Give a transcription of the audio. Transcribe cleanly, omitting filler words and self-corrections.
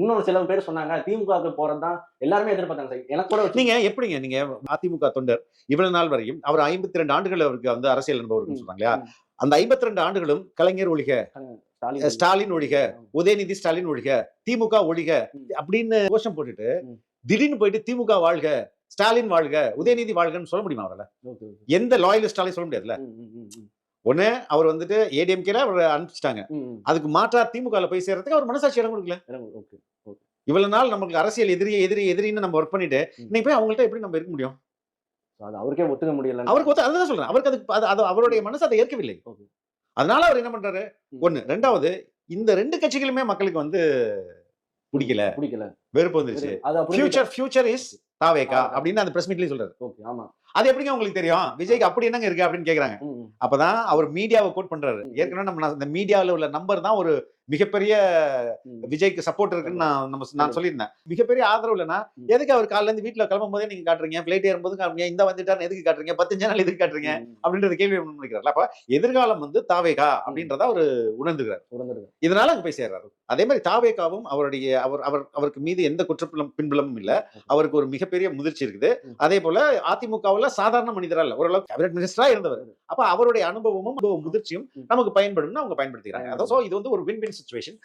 இன்னொரு சில பேர் சொன்னாங்க திமுகவுக்கு போறதுதான் எல்லாருமே எதிர்பார்த்தாங்க சார். எனக்கு கூட நீங்க எப்படிங்க நீங்க அதிமுக தொண்டர் இவ்வளவு நாள் வரையும் அவர் 52 ஆண்டுகள் அவருக்கு வந்து அரசியல் அனுபவம் இருக்குன்னு சொல்றாங்க இல்லையா? அந்த 52 ஆண்டுகளும் கலைஞர் ஒழிக, ஸ்டாலின் ஒழிக, உதயநிதி ஸ்டாலின் ஒழிக, திமுக ஒழிக அப்படின்னு கோஷம் போட்டுட்டு திடீர்னு போயிட்டு திமுக வாழ்க, ஸ்டாலின் வாழ்க, உதயநிதி வாழ்கன்னு சொல்ல முடியுமா அவரால? எந்த லாயலிஸ்டாலையும் சொல்ல முடியாதுல்ல. ஒண்ணு அவர் வந்துட்டு ஏடிஎம்கேல அவர் அனுப்பிச்சிட்டாங்க, அதுக்கு மாற்றா திமுக போய் சேர்றதுக்கு அவர் மனசாட்சி இடம் கொடுக்கல. இவ்வளவு நாள் நமக்கு அரசியல் எதிரின்னு நம்ம ஒர்க் பண்ணிட்டு இன்னைக்கு போய் அவங்கள்ட்ட எப்படி நம்ம இருக்க முடியும்? அவருக்கே ஒத்துக்க முடியல. அவருக்கு அதுதான் சொல்றேன், அவருக்கு அது அவருடைய மனசு அதை ஏற்கவில்லை. அதனால அவர் என்ன பண்றாரு? ஒண்ணு. ரெண்டாவது, இந்த 2 கட்சிகளுமே மக்களுக்கு வந்து பிடிக்கல, வெறுப்பு வந்துருச்சு. ஃபியூச்சர் இஸ் தாவேகா அப்படின்னு அந்த பிரஸ் மீட்லயே சொல்றாரு. அது எப்படிங்க உங்களுக்கு தெரியும்? விஜய்க்கு அப்படி என்னங்க இருக்கு அப்படின்னு கேக்குறாங்க. அப்பதான் அவர் மீடியாவை கோட் பண்றாரு. ஏற்கனவே நம்ம இந்த மீடியாவில் உள்ள நம்பர் தான் ஒரு மிகப்பெரிய விஜய்க்கு சப்போர்ட் இருக்குன்னு நான் சொல்லியிருந்தேன். மிகப்பெரிய ஆதரவு இல்லைன்னா எதுக்கு அவர் காலையில இருந்து வீட்டுல கிளம்பும் போதே நீங்க காட்டுறீங்க, பிளைட் ஏறும்போது காட்டுறீங்க, இந்த வந்துட்டாரு எதுக்கு காட்டுறீங்க, 15 நாள் எதுக்கு காட்டுறீங்க அப்படின்றது கேள்வி முன்வைக்கிறார். அப்ப எதிர்காலம் வந்து தாவேகா அப்படின்றத அவர் உணர்ந்துகிறார். இதனால அங்க போய் சேர்றாரு. அதே மாதிரி தாவேகாவும் அவருக்கு மீது எந்த பின்புலமும் இல்ல. அவருக்கு ஒரு மிகப்பெரிய முதிர்ச்சி இருக்குது. அதே போல அதிமுகவுல சாதாரண மனிதரா இல்ல, ஓரளவுக்கு கேபினட் மினிஸ்டரா இருந்தவர். அப்ப அவருடைய அனுபவமும் முதிர்ச்சியும் நமக்கு பயன்படும் அவங்க பயன்படுத்திக்கிறாங்க. இது வந்து ஒரு வின் வின் சிச்சுவேஷன்.